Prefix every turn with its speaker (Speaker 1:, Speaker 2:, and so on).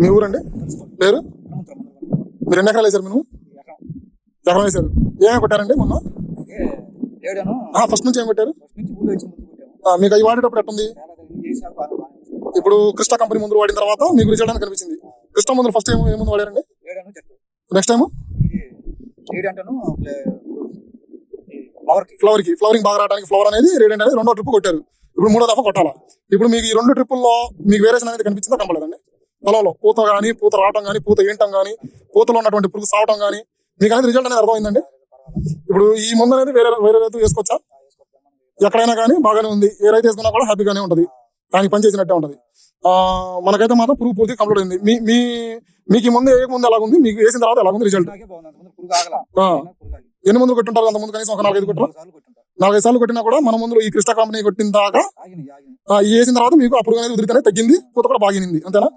Speaker 1: మీ ఊరండి? పేరు? మీరు ఎన్ని ఎకరాలు వేశారు? మీరు ఎకరం వేశారు. ఏమేమి కొట్టారండి మొన్న? ఫస్ట్ నుంచి ఏం కొట్టారు? మీకు అవి వాడేటప్పుడు ఎట్టుంది? ఇప్పుడు క్రిస్టా కంపెనీ ముందు వాడిన తర్వాత మీకు రిజల్ట్ అని కనిపించింది. క్రిస్టా ముందు ఫస్ట్ ఏం ముందు వాడారండి? నెక్స్ట్ టైం ఫ్లవరింగ్ బాగా రావడానికి ఫ్లవర్ అనేది రేడియంట్ అనేది రెండో ట్రిప్ కొట్టారు. ఇప్పుడు మూడో దఫా కొట్టాలా. ఇప్పుడు మీకు ఈ రెండు ట్రిప్పుల్లో మీకు వేరియేషన్ అనేది కనిపించిందా కనపడలేదండి? పొలంలో పూత కానీ, పూత రావటం కానీ, పూత ఏంటం కానీ, పూతలో ఉన్నటువంటి పురుగు సావటం కానీ మీకు అనేది రిజల్ట్ అనేది అర్థమైందండి. ఇప్పుడు ఈ ముందు అనేది వేరే వేరే రైతు వేసుకోవచ్చా? ఎక్కడైనా కానీ బాగానే ఉంది. ఏ రైతు వేసుకున్నా కూడా హ్యాపీగానే ఉంటుంది, దానికి పని చేసినట్టే ఉంటుంది. మనకైతే మాత్రం పురుగు పూర్తి కంప్లీట్ అయింది. మీకు ఈ ముందు ఏ ముందు ఎలాగుంది, మీకు వేసిన తర్వాత ఎలాగుంది రిజల్ట్? ఎన్ని మందులు కొట్టుంటారు? అంత ముందు కనీసం ఒక 4-5 కొట్టారు. 4-5 సార్లు కొట్టినా కూడా మన ముందు ఈ క్రిస్టా కంపెనీ కొట్టిన దాకా ఈ వేసిన తర్వాత మీకు ఆ పురుగు అనేది ఉదిరితేనే తగ్గింది, పూత కూడా బాగినింది. అంతేనా?